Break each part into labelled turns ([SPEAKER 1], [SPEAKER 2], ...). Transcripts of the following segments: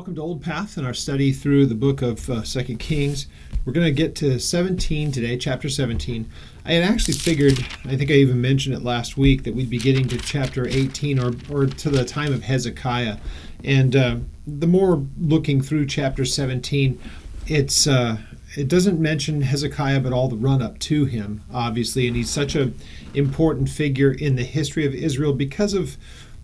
[SPEAKER 1] Welcome to Old Path in our study through the book of 2 Kings. We're going to get to 17 today, chapter 17. I had actually figured, I think I even mentioned it last week, that we'd be getting to chapter 18 or to the time of Hezekiah. And the more looking through chapter 17, it doesn't mention Hezekiah, but all the run-up to him, obviously. And he's such an important figure in the history of Israel because of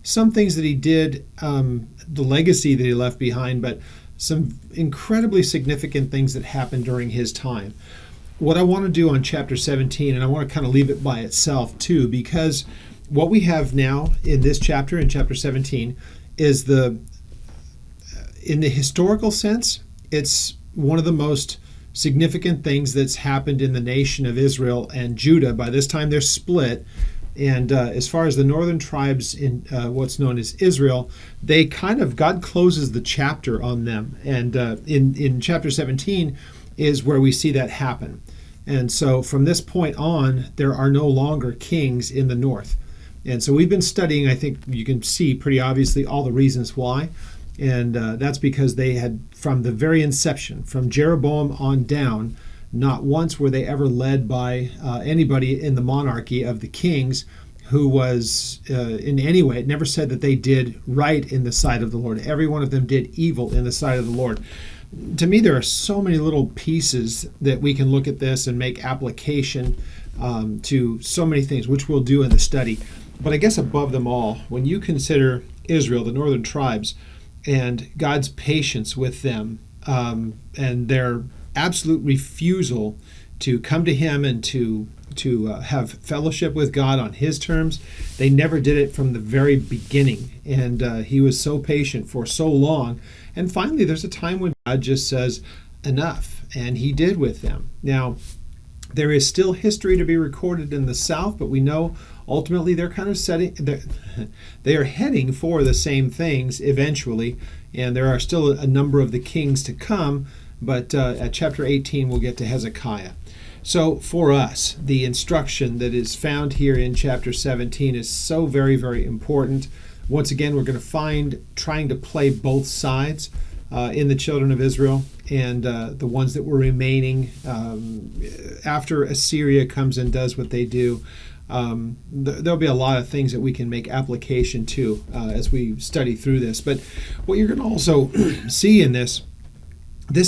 [SPEAKER 1] some things that he did, the legacy that he left behind, but some incredibly significant things that happened during his time. What I want to do on chapter 17, and I want to kind of leave it by itself too, because what we have now in this chapter, in chapter 17, is in the historical sense, it's one of the most significant things that's happened in the nation of Israel and Judah. By this time, they're split. And as far as the northern tribes in what's known as Israel, they God closes the chapter on them. And in chapter 17 is where we see that happen. And so from this point on, there are no longer kings in the north. And so we've been studying, I think you can see pretty obviously all the reasons why. And that's because they had, from the very inception, from Jeroboam on down, not once were they ever led by anybody in the monarchy of the kings who was in any way. It never said that they did right in the sight of the Lord. Every one of them did evil in the sight of the Lord. To me, there are so many little pieces that we can look at this and make application to so many things, which we'll do in the study. But I guess above them all, when you consider Israel, the northern tribes, and God's patience with them and their absolute refusal to come to him and to have fellowship with God on his terms. They never did it from the very beginning. And he was so patient for so long. And finally, there's a time when God just says, enough. And he did with them. Now, there is still history to be recorded in the south, but we know ultimately they're kind of they are heading for the same things eventually. And there are still a number of the kings to come. But at chapter 18, we'll get to Hezekiah. So for us, the instruction that is found here in chapter 17 is so very, very important. Once again, we're going to find trying to play both sides in the children of Israel and the ones that were remaining after Assyria comes and does what they do. There'll be a lot of things that we can make application to as we study through this. But what you're going to also see in this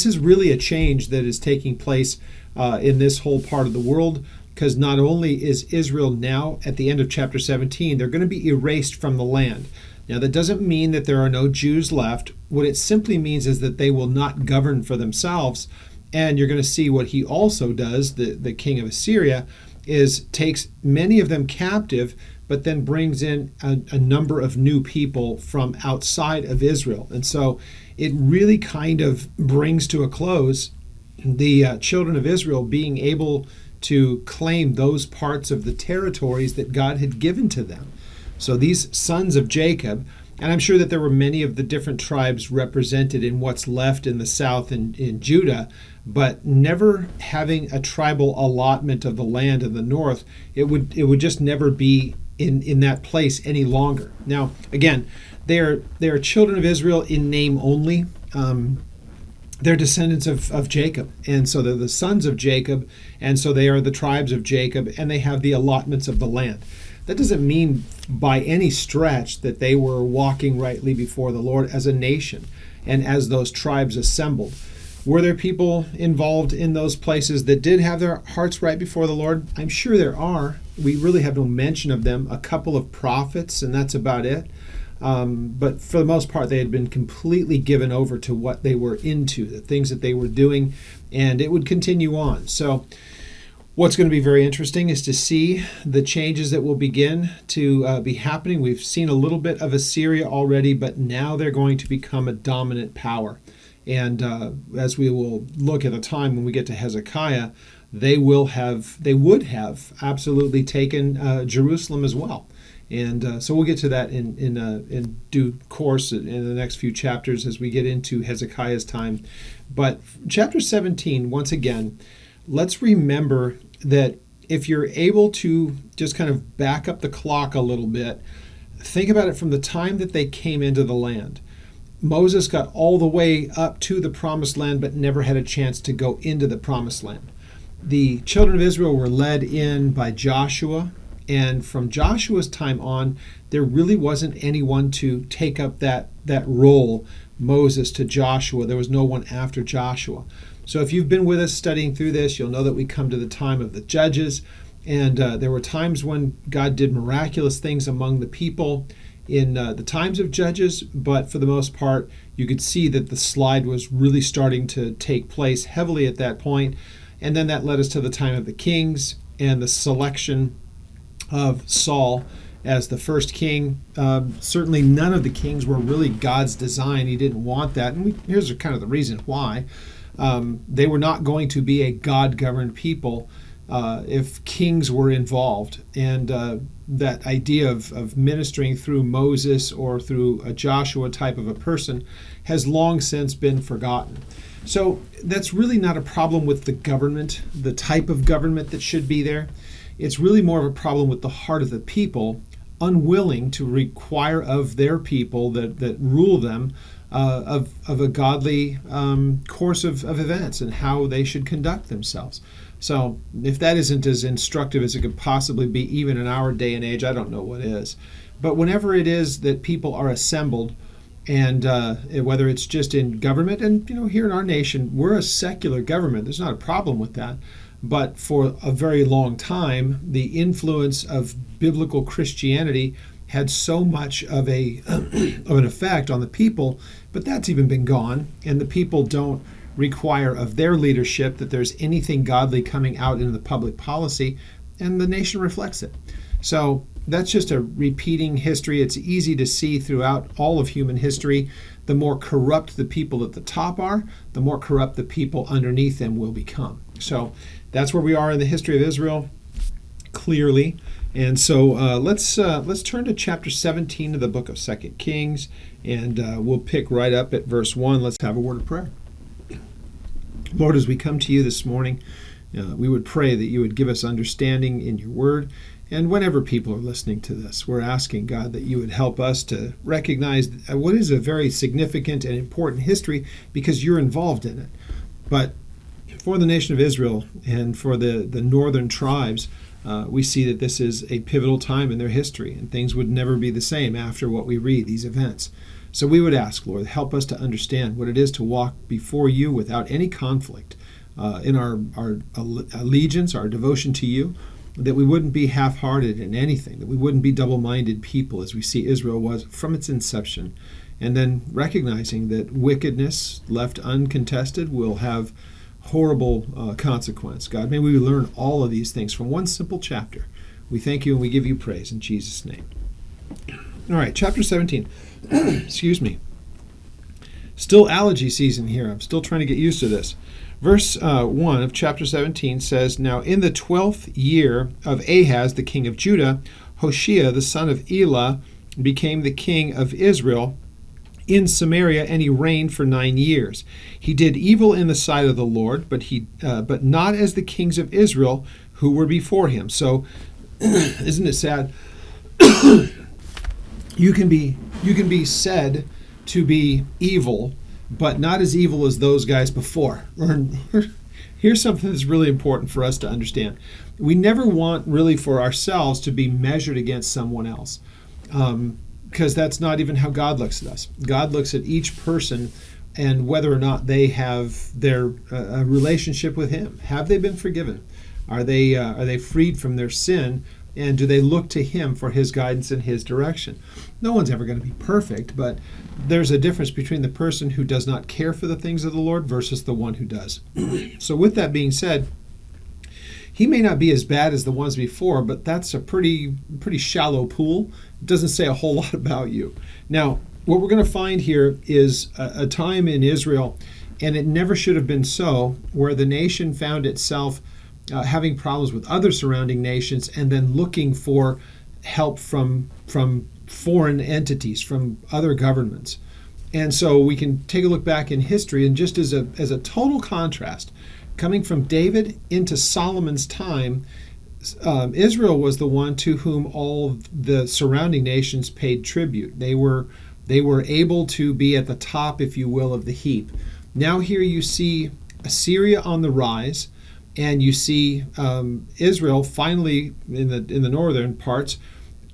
[SPEAKER 1] is really a change that is taking place in this whole part of the world, because not only is Israel now at the end of chapter 17, they're going to be erased from the land. Now, that doesn't mean that there are no Jews left. What it simply means is that they will not govern for themselves. And you're going to see what he also does, the king of Assyria, is takes many of them captive, but then brings in a number of new people from outside of Israel. And so it really kind of brings to a close the children of Israel being able to claim those parts of the territories that God had given to them. So these sons of Jacob, and I'm sure that there were many of the different tribes represented in what's left in the south and in Judah, but never having a tribal allotment of the land in the north, it would just never be in that place any longer. Now, again, they are children of Israel in name only. They're descendants of Jacob, and so they're the sons of Jacob, and so they are the tribes of Jacob, and they have the allotments of the land. That doesn't mean by any stretch that they were walking rightly before the Lord as a nation and as those tribes assembled. Were there people involved in those places that did have their hearts right before the Lord? I'm sure there are. We really have no mention of them. A couple of prophets, and that's about it. But for the most part, they had been completely given over to what they were into, the things that they were doing, and it would continue on. So what's going to be very interesting is to see the changes that will begin to be happening. We've seen a little bit of Assyria already, but now they're going to become a dominant power. And as we will look at a time when we get to Hezekiah, they would have absolutely taken Jerusalem as well. And so we'll get to that in due course in the next few chapters as we get into Hezekiah's time. But chapter 17, once again, let's remember that if you're able to just kind of back up the clock a little bit, think about it from the time that they came into the land. Moses got all the way up to the promised land but never had a chance to go into the promised land. The children of Israel were led in by Joshua, and from Joshua's time on, there really wasn't anyone to take up that role, Moses to Joshua. There was no one after Joshua. So if you've been with us studying through this, you'll know that we come to the time of the judges, and there were times when God did miraculous things among the people in the times of judges, but for the most part, you could see that the slide was really starting to take place heavily at that point. And then that led us to the time of the kings and the selection of Saul as the first king. Certainly none of the kings were really God's design. He didn't want that. And here's kind of the reason why. They were not going to be a God-governed people if kings were involved. And that idea of ministering through Moses or through a Joshua type of a person has long since been forgotten. So that's really not a problem with the government, the type of government that should be there. It's really more of a problem with the heart of the people, unwilling to require of their people that rule them of a godly course of events and how they should conduct themselves. So if that isn't as instructive as it could possibly be, even in our day and age, I don't know what is. But whenever it is that people are assembled, and whether it's just in government, and here in our nation, we're a secular government. There's not a problem with that. But for a very long time, the influence of biblical Christianity had so much of of an effect on the people, but that's even been gone, and the people don't require of their leadership that there's anything godly coming out in the public policy, and the nation reflects it. So that's just a repeating history. It's easy to see throughout all of human history. The more corrupt the people at the top are, the more corrupt the people underneath them will become. So that's where we are in the history of Israel, clearly. And so let's turn to chapter 17 of the book of 2 Kings, and we'll pick right up at verse 1. Let's have a word of prayer. Lord, as we come to you this morning, we would pray that you would give us understanding in your word. And whenever people are listening to this, we're asking, God, that you would help us to recognize what is a very significant and important history because you're involved in it. But for the nation of Israel and for the northern tribes, we see that this is a pivotal time in their history, and things would never be the same after what we read, these events. So we would ask, Lord, help us to understand what it is to walk before you without any conflict in our allegiance, our devotion to you, that we wouldn't be half-hearted in anything, that we wouldn't be double-minded people as we see Israel was from its inception, and then recognizing that wickedness left uncontested will have horrible consequence. God, may we learn all of these things from one simple chapter. We thank you and we give you praise in Jesus' name. All right, chapter 17. Excuse me. Still allergy season here. I'm still trying to get used to this. Verse 1 of chapter 17 says, Now in the 12th year of Ahaz, the king of Judah, Hoshea, the son of Elah, became the king of Israel in Samaria, and he reigned for 9 years. He did evil in the sight of the Lord, but not as the kings of Israel who were before him. So, isn't it sad? You can be said to be evil, but not as evil as those guys before. Here's something that's really important for us to understand. We never want really for ourselves to be measured against someone else, because that's not even how God looks at us. God looks at each person and whether or not they have their relationship with him. Have they been forgiven? Are they freed from their sin? And do they look to him for his guidance and his direction? No one's ever going to be perfect, but there's a difference between the person who does not care for the things of the Lord versus the one who does. So with that being said, he may not be as bad as the ones before, but that's a pretty shallow pool. It doesn't say a whole lot about you. Now, what we're going to find here is a time in Israel, and it never should have been so, where the nation found itself having problems with other surrounding nations and then looking for help from foreign entities, from other governments. And so we can take a look back in history, and just as a total contrast, coming from David into Solomon's time, Israel was the one to whom all the surrounding nations paid tribute. They were They were able to be at the top, if you will, of the heap. Now here you see Assyria on the rise, and you see Israel finally in the northern parts,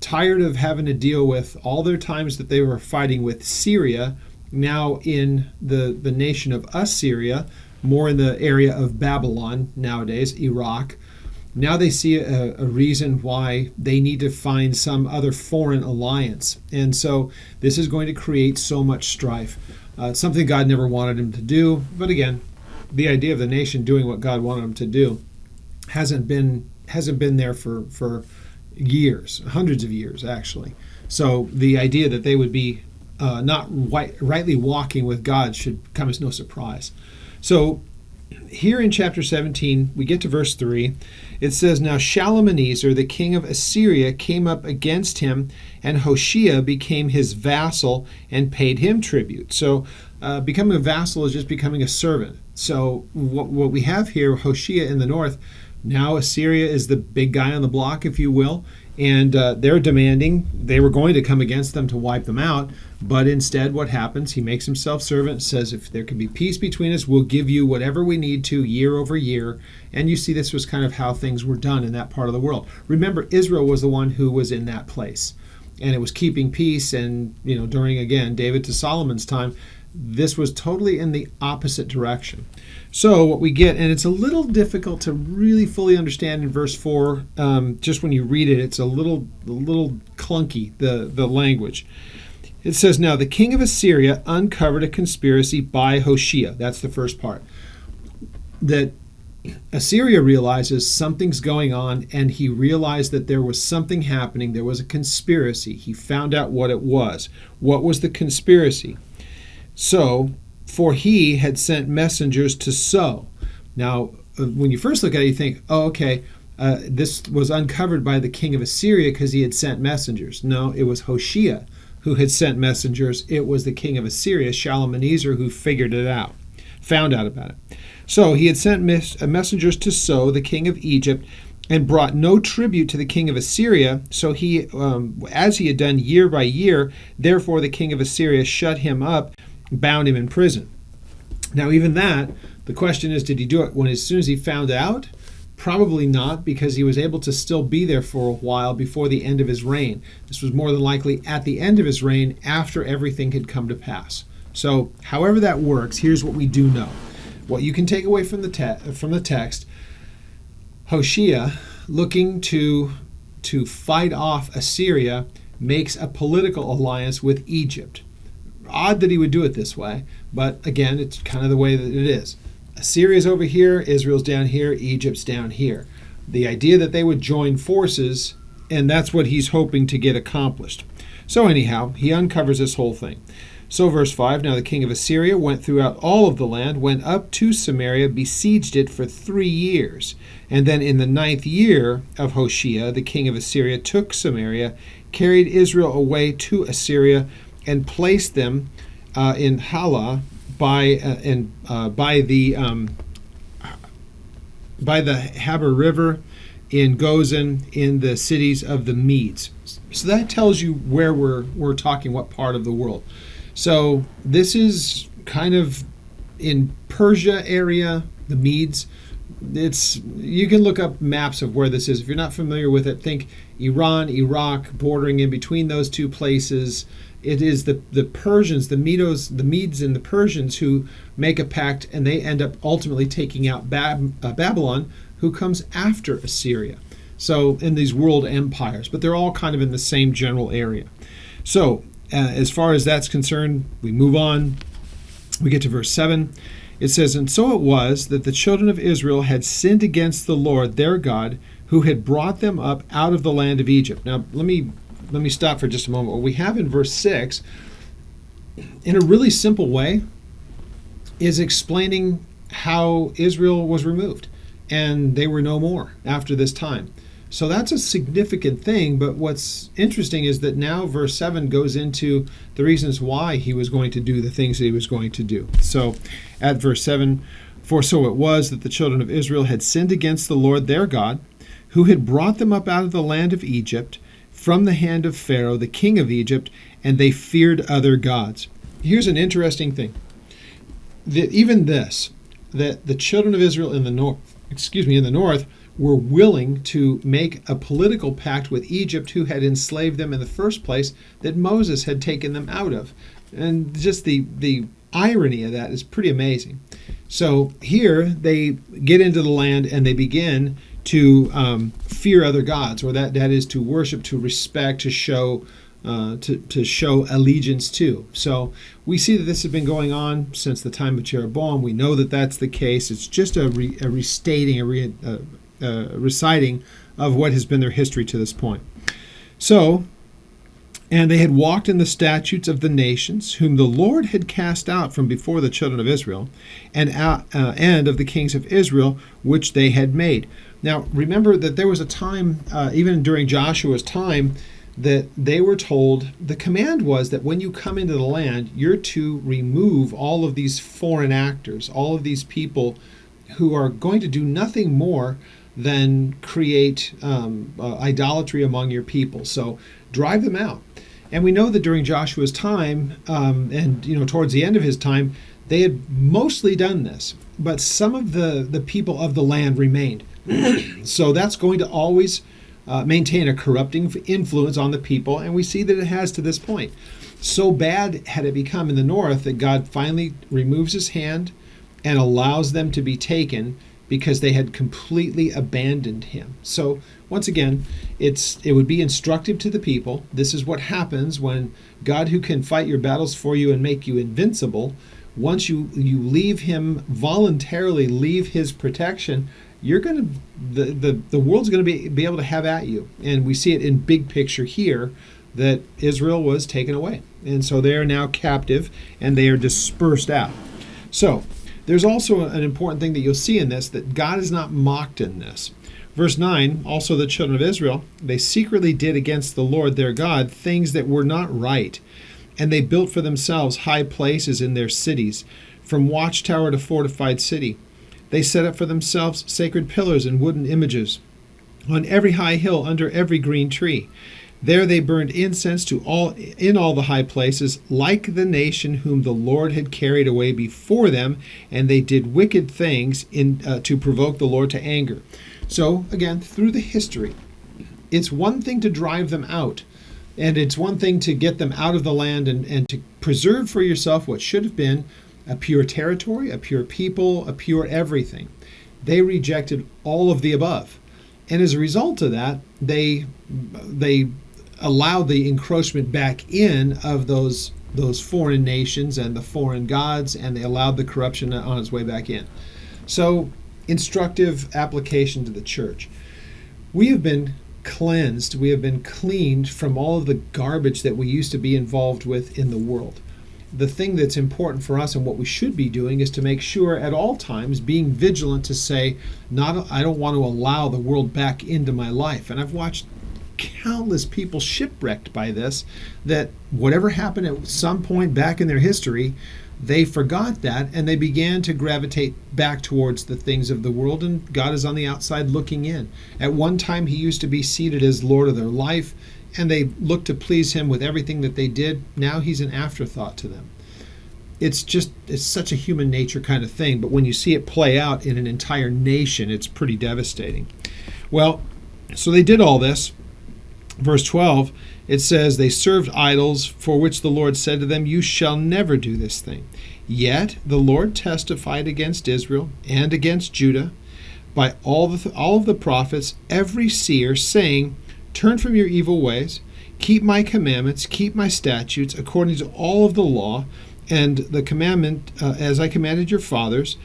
[SPEAKER 1] tired of having to deal with all their times that they were fighting with Syria, now in the nation of Assyria, more in the area of Babylon nowadays, Iraq. Now they see a reason why they need to find some other foreign alliance. And so this is going to create so much strife. It's something God never wanted him to do. But again, the idea of the nation doing what God wanted them to do hasn't been there for years, hundreds of years actually. So the idea that they would be not rightly walking with God should come as no surprise. So here in chapter 17, we get to verse 3. It says, "Now Shalmaneser, the king of Assyria, came up against him, and Hoshea became his vassal and paid him tribute." So becoming a vassal is just becoming a servant. So what we have here, Hoshea in the north, now Assyria is the big guy on the block, if you will, and they're demanding, they were going to come against them to wipe them out, but instead what happens, he makes himself servant, says if there can be peace between us, we'll give you whatever we need to year over year. And you see this was kind of how things were done in that part of the world. Remember, Israel was the one who was in that place, and it was keeping peace, and during, again, David to Solomon's time, this was totally in the opposite direction. So what we get, and it's a little difficult to really fully understand in verse 4, just when you read it, it's a little clunky, the language. It says, "Now the king of Assyria uncovered a conspiracy by Hoshea." That's the first part. That Assyria realizes something's going on, and he realized that there was something happening. There was a conspiracy. He found out what it was. What was the conspiracy? So, for he had sent messengers to sow. Now, when you first look at it, you think, oh, okay, this was uncovered by the king of Assyria because he had sent messengers. No, it was Hoshea who had sent messengers. It was the king of Assyria, Shalmaneser, who figured it out, found out about it. So he had sent messengers to So, the king of Egypt, and brought no tribute to the king of Assyria. So he, as he had done year by year, therefore the king of Assyria shut him up, bound him in prison. Now even that, the question is, did he do it as soon as he found out? Probably not, because he was able to still be there for a while before the end of his reign. This was more than likely at the end of his reign, after everything had come to pass. So however that works, here's what we do know. What you can take away from the text, Hoshea, looking to fight off Assyria, makes a political alliance with Egypt. Odd that he would do it this way, but again, it's kind of the way that it is. Assyria's over here, Israel's down here, Egypt's down here. The idea that they would join forces, and that's what he's hoping to get accomplished. So anyhow, he uncovers this whole thing. So verse 5, "Now the king of Assyria went throughout all of the land, went up to Samaria, besieged it for 3 years. And then in the 9th year of Hoshea, the king of Assyria took Samaria, carried Israel away to Assyria, and placed them in Halah by the Haber River, in Gozan, in the cities of the Medes." So that tells you where we're talking, what part of the world. So this is kind of in Persia area, the Medes. You can look up maps of where this is. If you're not familiar with it, think Iran, Iraq, bordering in between those two places. It is the Persians, the Medes and the Persians who make a pact, and they end up ultimately taking out Babylon, who comes after Assyria. So in these world empires, but they're all kind of in the same general area. So as far as that's concerned, we move on. We get to verse 7. It says, "And so it was that the children of Israel had sinned against the Lord their God, who had brought them up out of the land of Egypt." Now let me stop for just a moment. What we have in verse 6, in a really simple way, is explaining how Israel was removed, and they were no more after this time. So that's a significant thing, but what's interesting is that now verse 7 goes into the reasons why he was going to do the things that he was going to do. So at verse 7, "For so it was that the children of Israel had sinned against the Lord their God, who had brought them up out of the land of Egypt, from the hand of Pharaoh, the king of Egypt, and they feared other gods. Here's an interesting thing. That the children of Israel in the north were willing to make a political pact with Egypt, who had enslaved them in the first place, that Moses had taken them out of. And just the irony of that is pretty amazing. So here they get into the land and they begin to fear other gods, or that is to worship, to respect, to show allegiance to. So we see that this has been going on since the time of Jeroboam. We know that that's the case. It's just a reciting of what has been their history to this point. So, and they had walked in the statutes of the nations, whom the Lord had cast out from before the children of Israel, and of the kings of Israel, which they had made. Now, remember that there was a time, even during Joshua's time, that they were told, the command was that when you come into the land, you're to remove all of these foreign actors, all of these people who are going to do nothing more than create idolatry among your people. So drive them out. And we know that during Joshua's time, and towards the end of his time, they had mostly done this, but some of the people of the land remained. So that's going to always maintain a corrupting influence on the people, and we see that it has to this point. So bad had it become in the north that God finally removes his hand and allows them to be taken, because they had completely abandoned him. So once again, it would be instructive to the people. This is what happens when God, who can fight your battles for you and make you invincible, once you leave him, voluntarily leave his protection, you're going to the world's going to be able to have at you. And we see it in big picture here that Israel was taken away, and so they are now captive and they are dispersed out. So there's also an important thing that you'll see in this, that God is not mocked in this. Verse 9, also the children of Israel, they secretly did against the Lord their God things that were not right, and they built for themselves high places in their cities, from watchtower to fortified city. They set up for themselves sacred pillars and wooden images on every high hill, under every green tree. There they burned incense in all the high places, like the nation whom the Lord had carried away before them, and they did wicked things to provoke the Lord to anger. So again, through the history, it's one thing to drive them out, and it's one thing to get them out of the land and to preserve for yourself what should have been a pure territory, a pure people, a pure everything. They rejected all of the above. And as a result of that, they allowed the encroachment back in of those foreign nations and the foreign gods, and they allowed the corruption on its way back in. So, instructive application to the church. We have been cleansed, we have been cleaned from all of the garbage that we used to be involved with in the world. The thing that's important for us and what we should be doing is to make sure at all times being vigilant to say, I don't want to allow the world back into my life. And I've watched countless people shipwrecked by this, that whatever happened at some point back in their history, they forgot that and they began to gravitate back towards the things of the world, and God is on the outside looking in. At one time he used to be seated as Lord of their life, and they looked to please him with everything that they did. Now he's an afterthought to them. It's such a human nature kind of thing, but when you see it play out in an entire nation, it's pretty devastating. Well, so they did all this. Verse 12, it says, they served idols, for which the Lord said to them, you shall never do this thing. Yet the Lord testified against Israel and against Judah by all of the prophets, every seer, saying, turn from your evil ways, keep my commandments, keep my statutes, according to all of the law and the commandment as I commanded your fathers,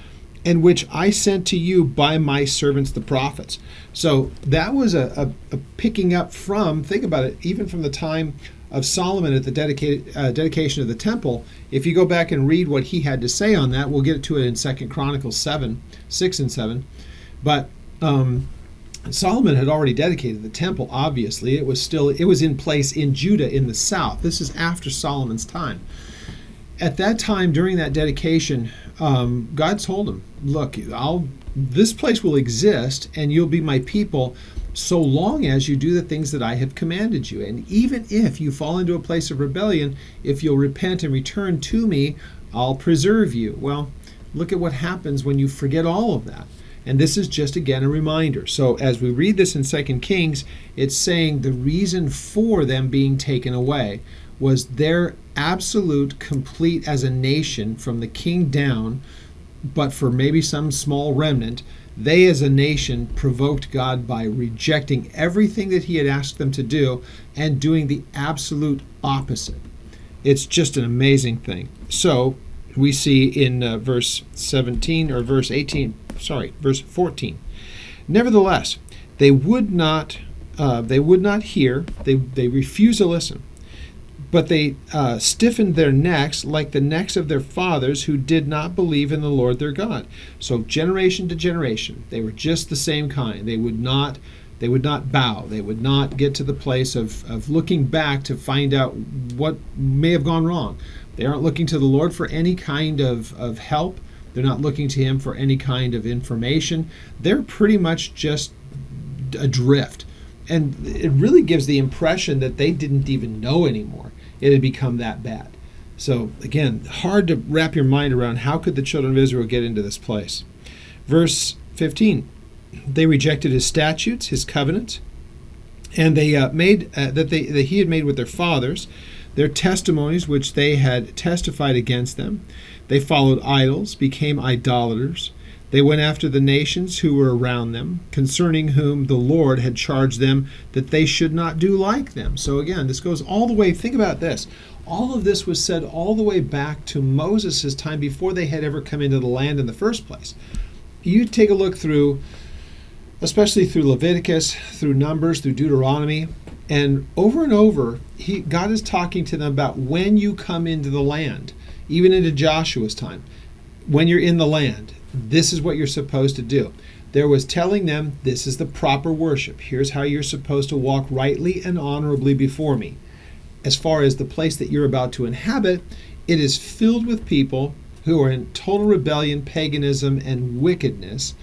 [SPEAKER 1] and which I sent to you by my servants the prophets. So that was a picking up from, think about it, even from the time of Solomon at the dedication of the temple. If you go back and read what he had to say on that, we'll get to it in 2 Chronicles 6 and 7. But Solomon had already dedicated the temple, obviously. It was in place in Judah in the south. This is after Solomon's time. At that time, during that dedication, God told him, look, this place will exist and you'll be my people, so long as you do the things that I have commanded you. And even if you fall into a place of rebellion, if you'll repent and return to me, I'll preserve you. Well, look at what happens when you forget all of that. And this is just, again, a reminder. So as we read this in 2 Kings, it's saying the reason for them being taken away was their absolute, complete as a nation, from the king down, but for maybe some small remnant, they as a nation provoked God by rejecting everything that he had asked them to do and doing the absolute opposite. It's just an amazing thing. So we see in verse 14. Nevertheless, they would not hear. They refused to listen. But they stiffened their necks like the necks of their fathers who did not believe in the Lord their God. So generation to generation, they were just the same kind. They would not bow. They would not get to the place of looking back to find out what may have gone wrong. They aren't looking to the Lord for any kind of help. They're not looking to him for any kind of information. They're pretty much just adrift. And it really gives the impression that they didn't even know anymore. It had become that bad. So again, hard to wrap your mind around how could the children of Israel get into this place. Verse 15, they rejected his statutes, his covenant, and they made that he had made with their fathers, their testimonies which they had testified against them. They followed idols, became idolaters. They went after the nations who were around them, concerning whom the Lord had charged them that they should not do like them. So again, this goes all the way, think about this. All of this was said all the way back to Moses' time before they had ever come into the land in the first place. You take a look through, especially through Leviticus, through Numbers, through Deuteronomy, and over, God is talking to them about when you come into the land, even into Joshua's time, when you're in the land. This is what you're supposed to do. There was telling them, this is the proper worship. Here's how you're supposed to walk rightly and honorably before me. As far as the place that you're about to inhabit, it is filled with people who are in total rebellion, paganism, and wickedness.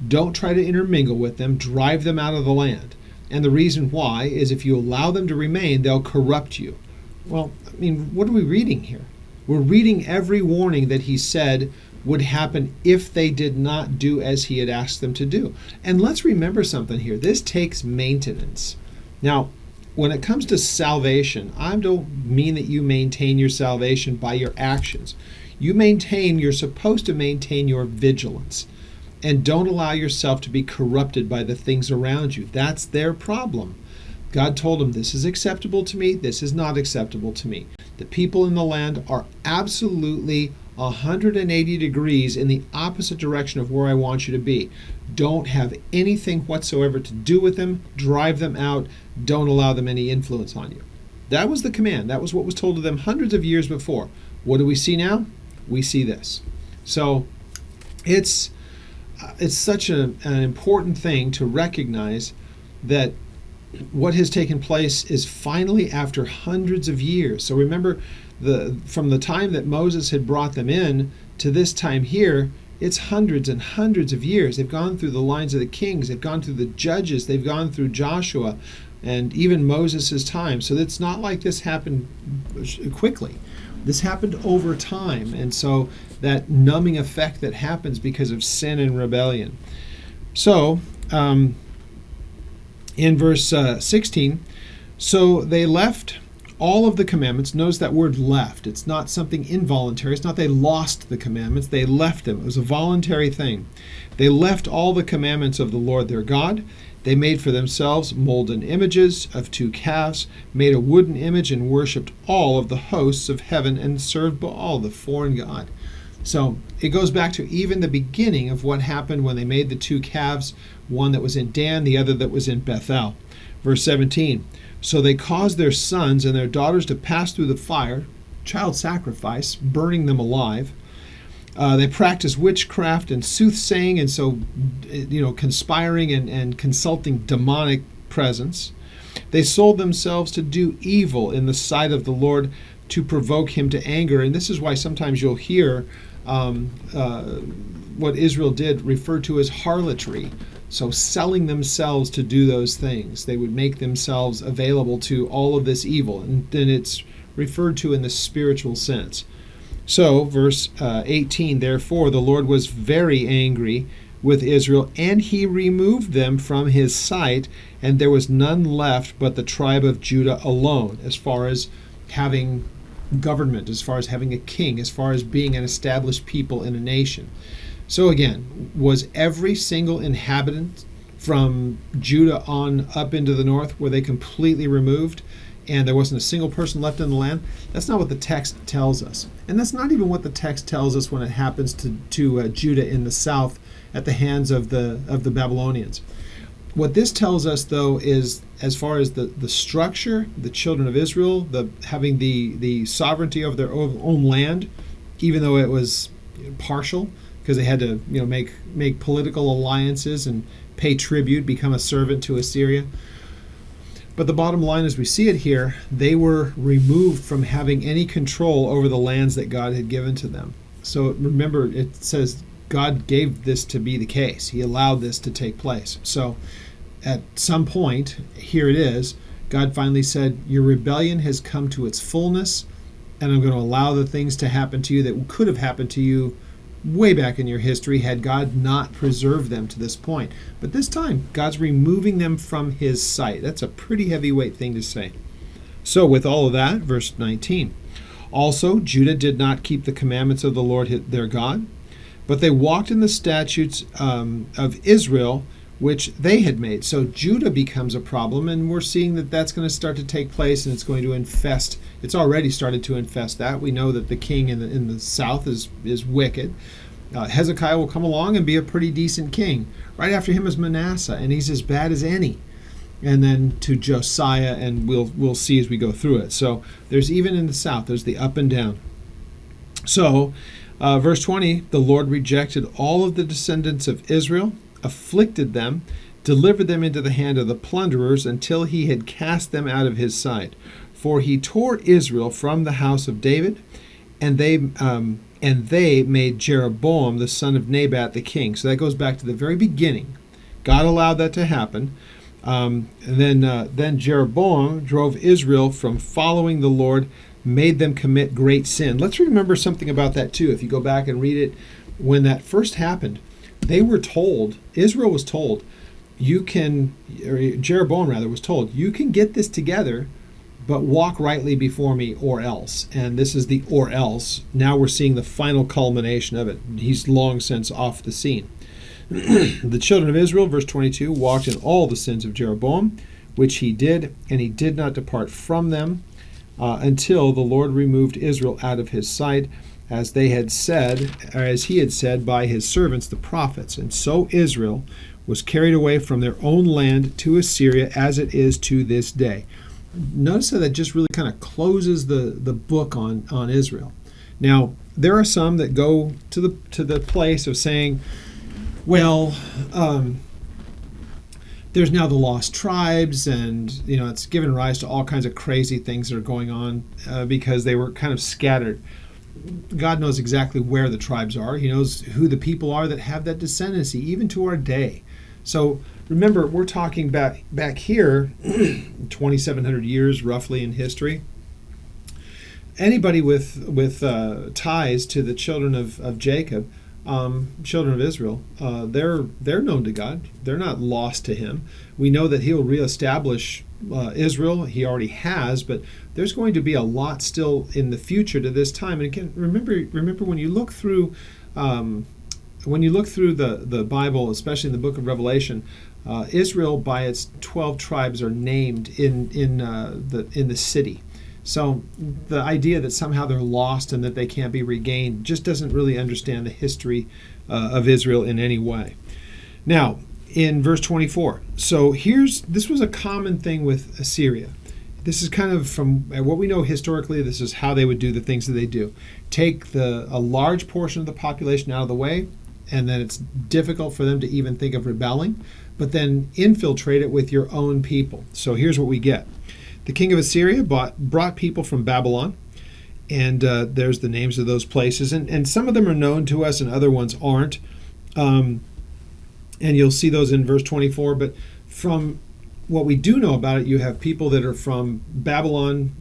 [SPEAKER 1] Don't try to intermingle with them. Drive them out of the land. And the reason why is if you allow them to remain, they'll corrupt you. Well, I mean, what are we reading here? We're reading every warning that he said would happen if they did not do as he had asked them to do. And let's remember something here. This takes maintenance. Now, when it comes to salvation, I don't mean that you maintain your salvation by your actions. You're supposed to maintain your vigilance. And don't allow yourself to be corrupted by the things around you. That's their problem. God told them, this is acceptable to me, this is not acceptable to me. The people in the land are absolutely 180 degrees in the opposite direction of where I want you to be. Don't have anything whatsoever to do with them. Drive them out. Don't allow them any influence on you. That was the command. That was what was told to them hundreds of years before. What do we see now? We see this. So it's such an important thing to recognize that what has taken place is finally after hundreds of years. So remember, from the time that Moses had brought them in to this time here, it's hundreds and hundreds of years. They've gone through the lines of the kings, they've gone through the judges, they've gone through Joshua, and even Moses' time. So it's not like this happened quickly. This happened over time, and so that numbing effect that happens because of sin and rebellion. So, in verse 16, so they left all of the commandments. Notice that word left. It's not something involuntary. It's not they lost the commandments. They left them. It was a voluntary thing. They left all the commandments of the Lord their God. They made for themselves molten images of 2 calves, made a wooden image, and worshipped all of the hosts of heaven, and served Baal, the foreign god. So it goes back to even the beginning of what happened when they made the 2 calves, one that was in Dan, the other that was in Bethel. Verse 17, so they caused their sons and their daughters to pass through the fire, child sacrifice, burning them alive. They practiced witchcraft and soothsaying, and so, conspiring and consulting demonic presence. They sold themselves to do evil in the sight of the Lord to provoke him to anger. And this is why sometimes you'll hear what Israel did referred to as harlotry. So selling themselves to do those things, they would make themselves available to all of this evil. And then it's referred to in the spiritual sense. So, verse 18, therefore the Lord was very angry with Israel, and he removed them from his sight, and there was none left but the tribe of Judah alone, as far as having government, as far as having a king, as far as being an established people in a nation. So again, was every single inhabitant from Judah on up into the north, were they completely removed and there wasn't a single person left in the land? That's not what the text tells us. And that's not even what the text tells us when it happens to Judah in the south at the hands of the Babylonians. What this tells us, though, is as far as the structure, the children of Israel, having the sovereignty of their own land, even though it was partial, because they had to make political alliances and pay tribute, become a servant to Assyria. But the bottom line, as we see it here, they were removed from having any control over the lands that God had given to them. So remember, it says God gave this to be the case. He allowed this to take place. So at some point, here it is, God finally said, your rebellion has come to its fullness, and I'm going to allow the things to happen to you that could have happened to you way back in your history had God not preserved them to this point. But this time, God's removing them from his sight. That's a pretty heavyweight thing to say. So with all of that, verse 19. Also, Judah did not keep the commandments of the Lord their God, but they walked in the statutes of Israel, which they had made. So Judah becomes a problem, and we're seeing that that's going to start to take place, and it's going to infest. It's already started to infest that. We know that the king in the south is wicked. Hezekiah will come along and be a pretty decent king. Right after him is Manasseh, and he's as bad as any. And then to Josiah, and we'll see as we go through it. So there's even in the south, there's the up and down. So verse 20, the Lord rejected all of the descendants of Israel, afflicted them, delivered them into the hand of the plunderers until he had cast them out of his sight. For he tore Israel from the house of David, and they made Jeroboam the son of Nebat the king. So that goes back to the very beginning. God allowed that to happen. And then Jeroboam drove Israel from following the Lord, made them commit great sin. Let's remember something about that too. If you go back and read it, when that first happened, they were told, Israel was told, Jeroboam was told, you can get this together, but walk rightly before me or else. And this is the or else. Now we're seeing the final culmination of it. He's long since off the scene. The children of Israel, verse 22, walked in all the sins of Jeroboam, which he did, and he did not depart from them until the Lord removed Israel out of his sight, as he had said by his servants the prophets. And so Israel was carried away from their own land to Assyria, as it is to this day. Notice how that just really kind of closes the book on Israel. Now, there are some that go to the place of saying, well, there's now the lost tribes, and it's given rise to all kinds of crazy things that are going on because they were kind of scattered. God knows exactly where the tribes are. He knows who the people are that have that descendancy, even to our day. So remember, we're talking back here, 2,700 years roughly in history. Anybody with ties to the children of Jacob, children of Israel, they're known to God. They're not lost to him. We know that he'll reestablish Israel. He already has, but there's going to be a lot still in the future to this time. And again, remember when you look through the Bible, especially in the book of Revelation, Israel by its 12 tribes are named in the city. So the idea that somehow they're lost and that they can't be regained just doesn't really understand the history of Israel in any way. Now, in verse 24, so this was a common thing with Assyria. This is kind of from what we know historically, this is how they would do the things that they do. Take a large portion of the population out of the way, and then it's difficult for them to even think of rebelling, but then infiltrate it with your own people. So here's what we get. The king of Assyria brought people from Babylon, and there's the names of those places, and some of them are known to us and other ones aren't. And you'll see those in verse 24. But from what we do know about it, you have people that are from Babylon,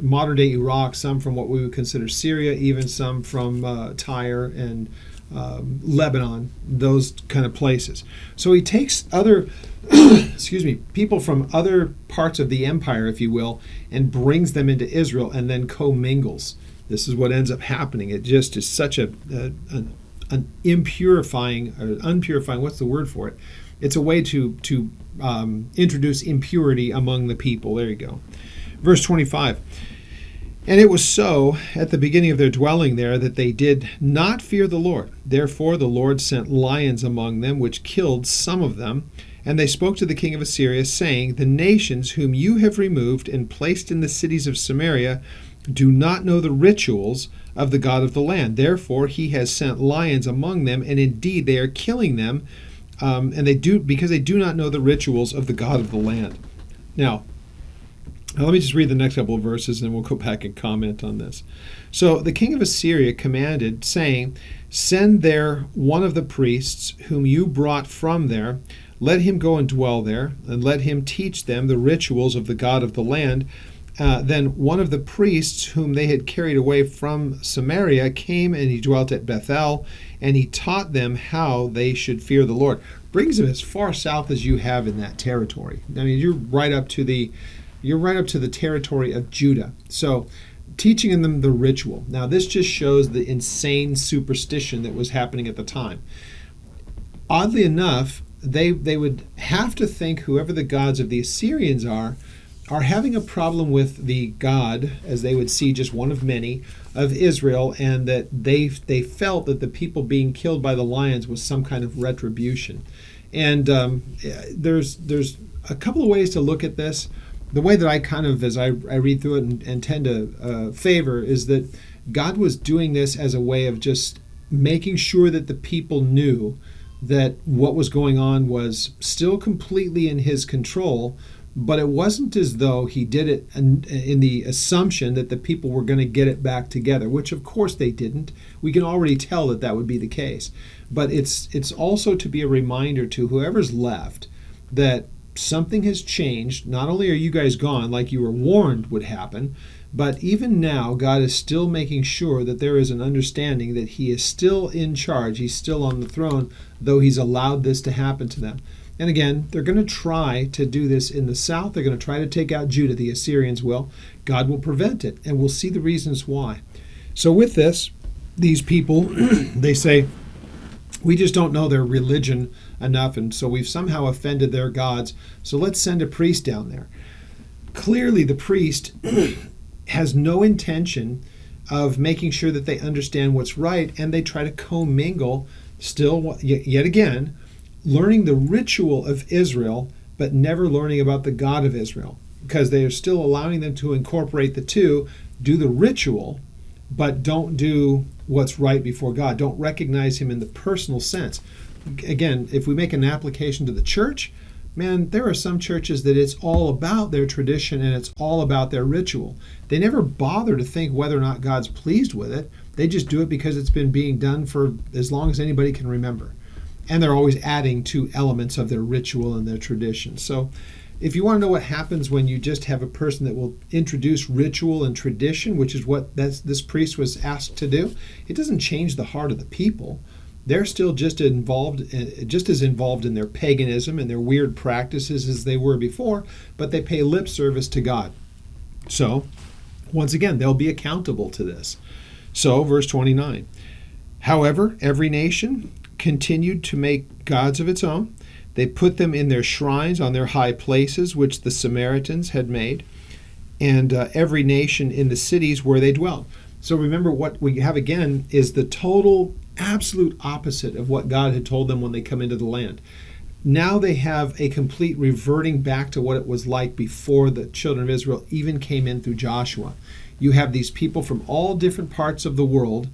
[SPEAKER 1] modern day Iraq, some from what we would consider Syria, even some from Tyre and Lebanon, those kind of places. So he takes other, people from other parts of the empire, if you will, and brings them into Israel and then commingles. This is what ends up happening. It just is such an unpurifying, what's the word for it? It's a way to introduce impurity among the people. There you go. Verse 25. And it was so at the beginning of their dwelling there that they did not fear the Lord. Therefore the Lord sent lions among them, which killed some of them. And they spoke to the king of Assyria, saying, the nations whom you have removed and placed in the cities of Samaria do not know the rituals of the God of the land. Therefore he has sent lions among them, and indeed they are killing them, and they do because they do not know the rituals of the God of the land. Now let me just read the next couple of verses, and we'll go back and comment on this. So the king of Assyria commanded, saying, send there one of the priests whom you brought from there. Let him go and dwell there, and let him teach them the rituals of the God of the land. Then one of the priests whom they had carried away from Samaria came, and he dwelt at Bethel, and he taught them how they should fear the Lord. Brings them as far south as you have in that territory. I mean, you're right up to the territory of Judah. So teaching them the ritual. Now this just shows the insane superstition that was happening at the time. Oddly enough, they would have to think whoever the gods of the Assyrians are having a problem with the God, as they would see just one of many, of Israel, and that they felt that the people being killed by the lions was some kind of retribution. And there's a couple of ways to look at this. The way that I kind of, as I read through it and tend to favor, is that God was doing this as a way of just making sure that the people knew that what was going on was still completely in his control, but it wasn't as though he did it in the assumption that the people were going to get it back together, which of course they didn't. We can already tell that that would be the case. But it's also to be a reminder to whoever's left that something has changed. Not only are you guys gone like you were warned would happen, but even now God is still making sure that there is an understanding that he is still in charge. He's still on the throne, though he's allowed this to happen to them. And again, they're going to try to do this in the south. They're going to try to take out Judah. The Assyrians will. God will prevent it, and we'll see the reasons why. So with this, these people, they say, we just don't know their religion enough, and so we've somehow offended their gods, so let's send a priest down there. Clearly, the priest has no intention of making sure that they understand what's right, and they try to commingle still, yet again, learning the ritual of Israel, but never learning about the God of Israel, because they are still allowing them to incorporate the two, do the ritual, but don't do what's right before God. Don't recognize him in the personal sense. Again, if we make an application to the church, man, there are some churches that it's all about their tradition and it's all about their ritual. They never bother to think whether or not God's pleased with it. They just do it because it's been being done for as long as anybody can remember. And they're always adding to elements of their ritual and their tradition. So if you want to know what happens when you just have a person that will introduce ritual and tradition, which is what this priest was asked to do, it doesn't change the heart of the people. They're still just as involved in their paganism and their weird practices as they were before, but they pay lip service to God. So, once again, they'll be accountable to this. So, verse 29. However, every nation continued to make gods of its own. They put them in their shrines on their high places, which the Samaritans had made, and every nation in the cities where they dwelt. So remember, what we have again is the total, absolute opposite of what God had told them when they come into the land. Now they have a complete reverting back to what it was like before the children of Israel even came in through Joshua. You have these people from all different parts of the world,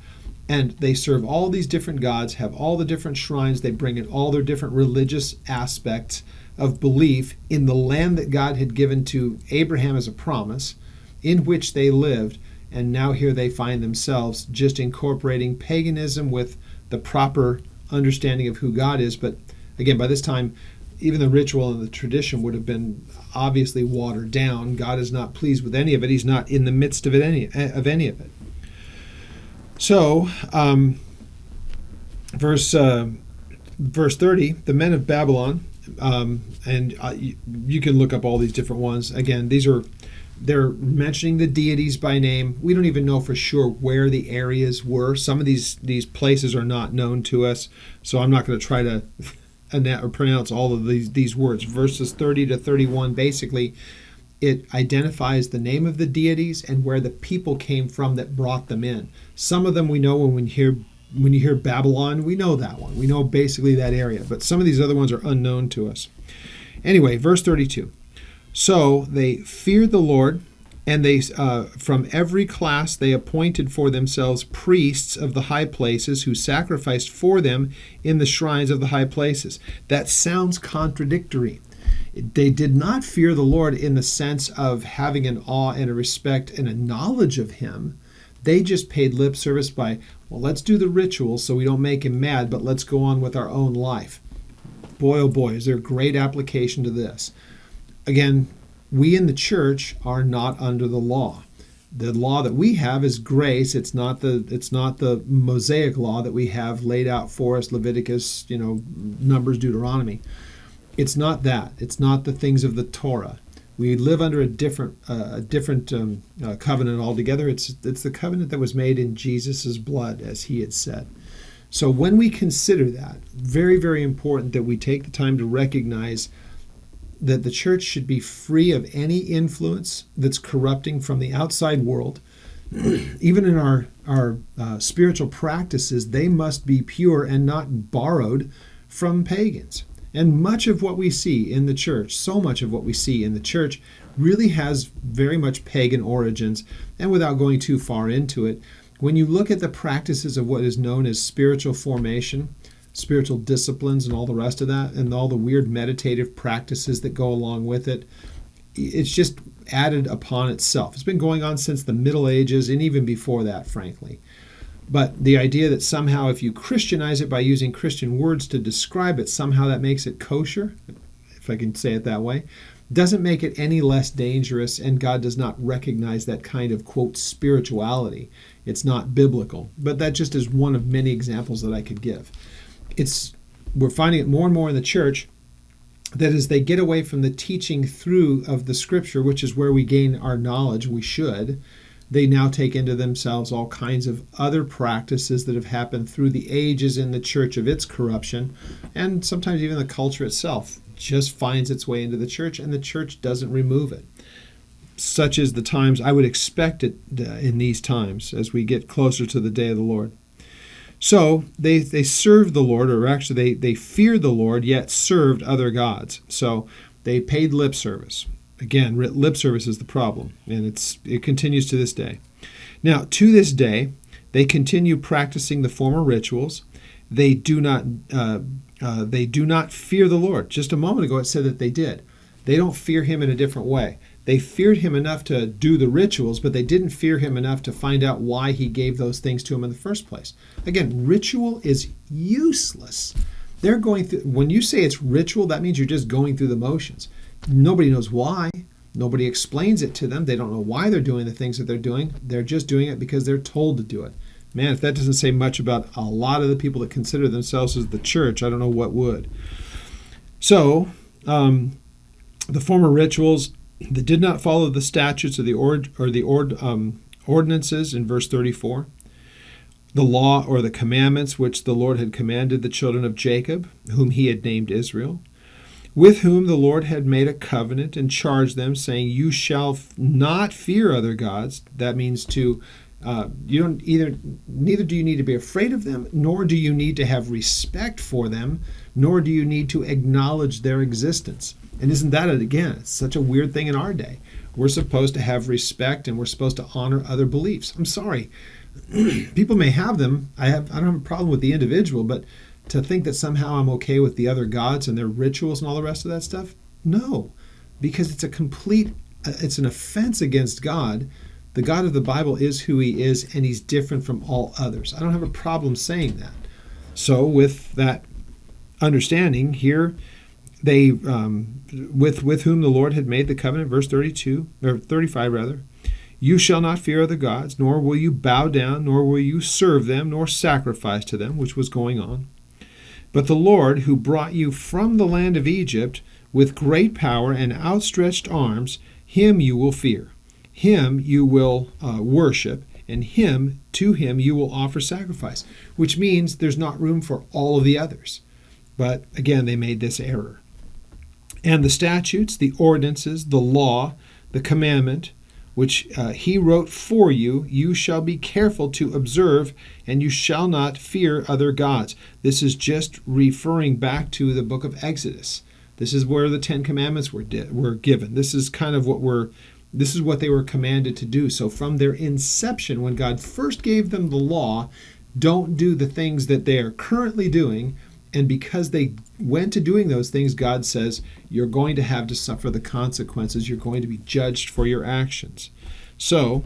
[SPEAKER 1] and they serve all these different gods, have all the different shrines. They bring in all their different religious aspects of belief in the land that God had given to Abraham as a promise, in which they lived. And now here they find themselves just incorporating paganism with the proper understanding of who God is. But Again, by this time, even the ritual and the tradition would have been obviously watered down. God is not pleased with any of it. He's not in the midst of any of it. So, verse 30, the men of Babylon, and you can look up all these different ones. Again, they're mentioning the deities by name. We don't even know for sure where the areas were. Some of these places are not known to us, so I'm not going to try to pronounce all of these words. Verses 30 to 31, basically, it identifies the name of the deities and where the people came from that brought them in. Some of them we know when you hear Babylon, we know that one. We know basically that area, but some of these other ones are unknown to us. Anyway, verse 32. So they feared the Lord, and they from every class they appointed for themselves priests of the high places who sacrificed for them in the shrines of the high places. That sounds contradictory. They did not fear the Lord in the sense of having an awe and a respect and a knowledge of him. They just paid lip service by, well, let's do the rituals so we don't make him mad, but let's go on with our own life. Boy, oh boy, is there a great application to this. Again, we in the church are not under the law. The law that we have is grace. It's not the Mosaic law that we have laid out for us, Leviticus, Numbers, Deuteronomy. It's not that. It's not the things of the Torah. We live under a different covenant altogether. It's the covenant that was made in Jesus' blood, as he had said. So when we consider that, very, very important that we take the time to recognize that the church should be free of any influence that's corrupting from the outside world. Even in our spiritual practices, they must be pure and not borrowed from pagans. And much of what we see in the church, so much of what we see in the church, really has very much pagan origins. And without going too far into it, when you look at the practices of what is known as spiritual formation, spiritual disciplines and all the rest of that, and all the weird meditative practices that go along with it, it's just added upon itself. It's been going on since the Middle Ages and even before that, frankly. But the idea that somehow if you Christianize it by using Christian words to describe it, somehow that makes it kosher, if I can say it that way, doesn't make it any less dangerous, and God does not recognize that kind of, quote, spirituality. It's not biblical. But that just is one of many examples that I could give. We're finding it more and more in the church that as they get away from the teaching through of the Scripture, which is where we gain our knowledge, we should, they now take into themselves all kinds of other practices that have happened through the ages in the church of its corruption, and sometimes even the culture itself just finds its way into the church, and the church doesn't remove it. Such is the times I would expect it in these times as we get closer to the day of the Lord. So they served the Lord, or actually they feared the Lord, yet served other gods. So they paid lip service. Again, lip service is the problem, and it continues to this day. Now, to this day, they continue practicing the former rituals. They do not fear the Lord. Just a moment ago, it said that they did. They don't fear him in a different way. They feared him enough to do the rituals, but they didn't fear him enough to find out why he gave those things to him in the first place. Again, ritual is useless. They're going through, when you say it's ritual, that means you're just going through the motions. Nobody knows why. Nobody explains it to them. They don't know why they're doing the things that they're doing. They're just doing it because they're told to do it. Man, if that doesn't say much about a lot of the people that consider themselves as the church, I don't know what would. So, the former rituals that did not follow the statutes of the ordinances in verse 34, the law or the commandments which the Lord had commanded the children of Jacob, whom he had named Israel, with whom the Lord had made a covenant and charged them, saying, "You shall not fear other gods." That means neither do you need to be afraid of them, nor do you need to have respect for them, nor do you need to acknowledge their existence. And isn't that it again? It's such a weird thing in our day. We're supposed to have respect and we're supposed to honor other beliefs. I'm sorry. People may have them. I don't have a problem with the individual, but to think that somehow I'm okay with the other gods and their rituals and all the rest of that stuff? No, because it's an offense against God. The God of the Bible is who he is, and he's different from all others. I don't have a problem saying that. So with that understanding here, they with whom the Lord had made the covenant, verse 32 or 35 rather. You shall not fear other gods, nor will you bow down, nor will you serve them, nor sacrifice to them, which was going on. But the Lord, who brought you from the land of Egypt with great power and outstretched arms, him you will fear. Him you will worship, and to him you will offer sacrifice, which means there's not room for all of the others. But again, they made this error. And the statutes, the ordinances, the law, the commandment, which he wrote for you, you shall be careful to observe, and you shall not fear other gods. This is just referring back to the book of Exodus. This is where the Ten Commandments were given. This is kind of this is what they were commanded to do. So from their inception, when God first gave them the law, don't do the things that they are currently doing. And because they went to doing those things, God says, you're going to have to suffer the consequences. You're going to be judged for your actions. So,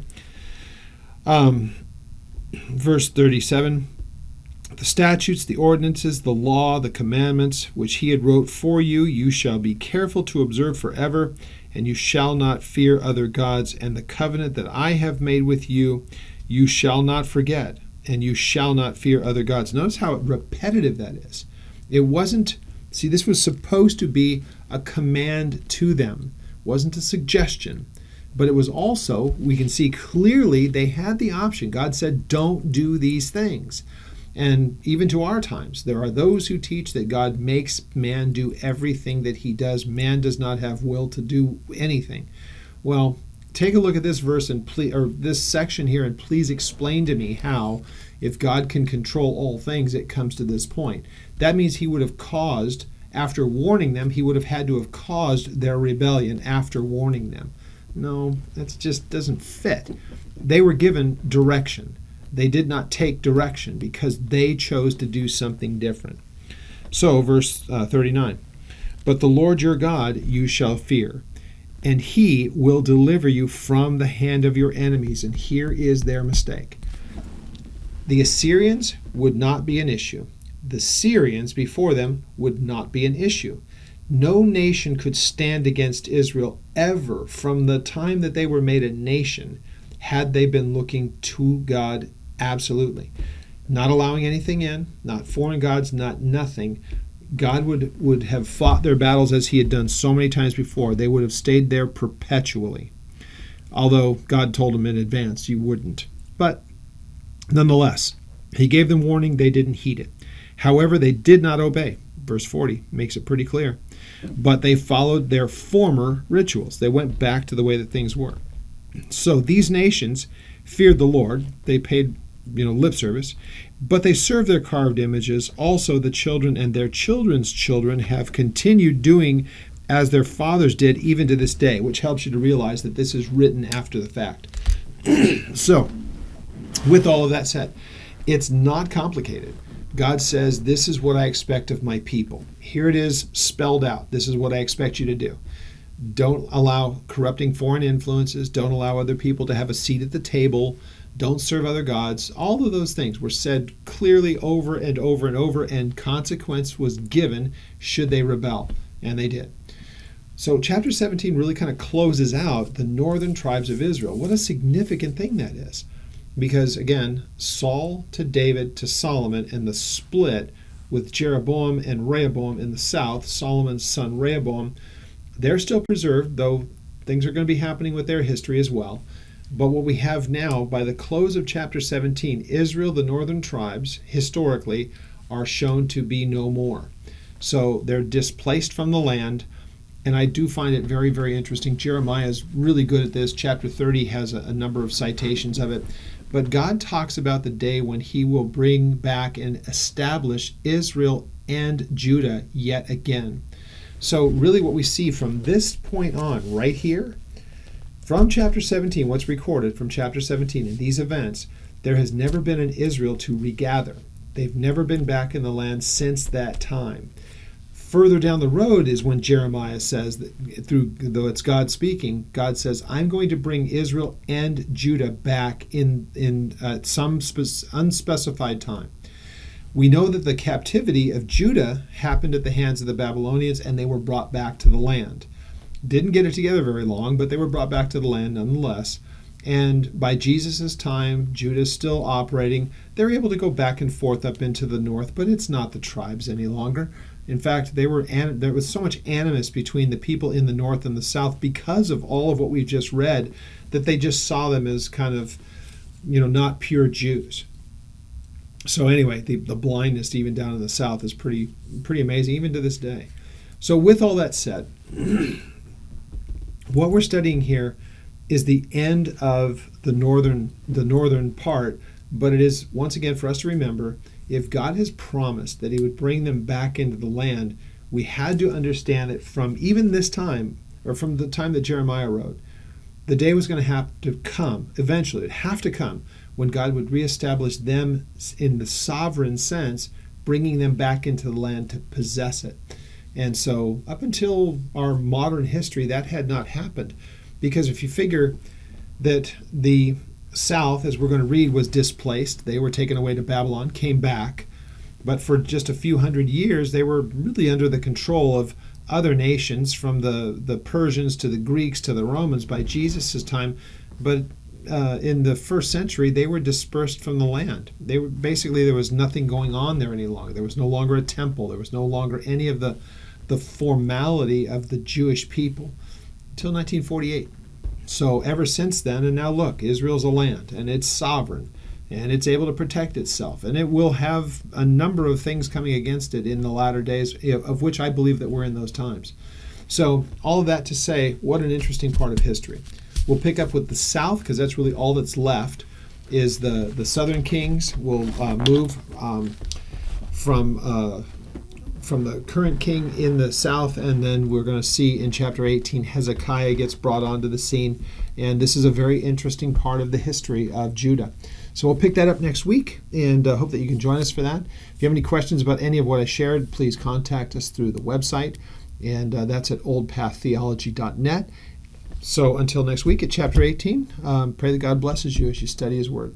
[SPEAKER 1] verse 37, the statutes, the ordinances, the law, the commandments, which he had wrote for you, you shall be careful to observe forever, and you shall not fear other gods. And the covenant that I have made with you, you shall not forget, and you shall not fear other gods. Notice how repetitive that is. It wasn't, this was supposed to be a command to them. It wasn't a suggestion. But it was also, we can see clearly they had the option. God said, don't do these things. And even to our times, there are those who teach that God makes man do everything that he does. Man does not have will to do anything. Well, take a look at this verse or this section here, and please explain to me how, if God can control all things, it comes to this point. That means he would have caused, after warning them, he would have had to have caused their rebellion after warning them. No, that just doesn't fit. They were given direction. They did not take direction because they chose to do something different. So, verse 39, but the Lord your God you shall fear, and he will deliver you from the hand of your enemies. And here is their mistake. The Assyrians would not be an issue. The Syrians before them would not be an issue. No nation could stand against Israel ever from the time that they were made a nation had they been looking to God absolutely. Not allowing anything in, not foreign gods, not nothing. God would have fought their battles as he had done so many times before. They would have stayed there perpetually. Although God told them in advance, you wouldn't. But nonetheless, he gave them warning, they didn't heed it. However, they did not obey. Verse 40 makes it pretty clear. But they followed their former rituals. They went back to the way that things were. So these nations feared the Lord. They paid lip service, but they served their carved images. Also the children and their children's children have continued doing as their fathers did even to this day, which helps you to realize that this is written after the fact. So, with all of that said, it's not complicated. God says, this is what I expect of my people. Here it is spelled out. This is what I expect you to do. Don't allow corrupting foreign influences. Don't allow other people to have a seat at the table. Don't serve other gods. All of those things were said clearly over and over and over, and consequence was given should they rebel. And they did. So chapter 17 really kind of closes out the northern tribes of Israel. What a significant thing that is. Because, again, Saul to David to Solomon, and the split with Jeroboam and Rehoboam in the south, Solomon's son Rehoboam, they're still preserved, though things are going to be happening with their history as well. But what we have now, by the close of chapter 17, Israel, the northern tribes, historically, are shown to be no more. So they're displaced from the land, and I do find it very, very interesting. Jeremiah is really good at this. Chapter 30 has a number of citations of it. But God talks about the day when he will bring back and establish Israel and Judah yet again. So really what we see from this point on, right here, from chapter 17, what's recorded from chapter 17 in these events, there has never been an Israel to regather. They've never been back in the land since that time. Further down the road is when Jeremiah says, that though it's God speaking, God says, I'm going to bring Israel and Judah back in some unspecified time. We know that the captivity of Judah happened at the hands of the Babylonians, and they were brought back to the land. Didn't get it together very long, but they were brought back to the land nonetheless. And by Jesus' time, Judah's still operating. They're able to go back and forth up into the north, but it's not the tribes any longer. In fact, there was so much animus between the people in the north and the south because of all of what we've just read that they just saw them as kind of, not pure Jews. So anyway, the blindness even down in the south is pretty amazing, even to this day. So with all that said, what we're studying here is the end of the northern part, but it is, once again, for us to remember, if God has promised that he would bring them back into the land, we had to understand that from even this time, or from the time that Jeremiah wrote, the day was going to have to come, eventually, it'd have to come, when God would reestablish them in the sovereign sense, bringing them back into the land to possess it. And so up until our modern history, that had not happened. Because if you figure that the south, as we're going to read, was displaced, they were taken away to Babylon, came back, but for just a few hundred years, they were really under the control of other nations, from the Persians to the Greeks to the Romans by Jesus' time. But in the first century, they were dispersed from the land. There was nothing going on there any longer. There was no longer a temple. There was no longer any of the formality of the Jewish people until 1948. So ever since then, and now look, Israel's a land, and it's sovereign, and it's able to protect itself, and it will have a number of things coming against it in the latter days, of which I believe that we're in those times. So all of that to say, what an interesting part of history. We'll pick up with the south, because that's really all that's left, is the southern kings will move from the current king in the south, and then we're going to see in chapter 18 Hezekiah gets brought onto the scene, and this is a very interesting part of the history of Judah. So we'll pick that up next week, and hope that you can join us for that. If you have any questions about any of what I shared, please contact us through the website, and that's at oldpaththeology.net. So until next week at chapter 18, pray that God blesses you as you study his word.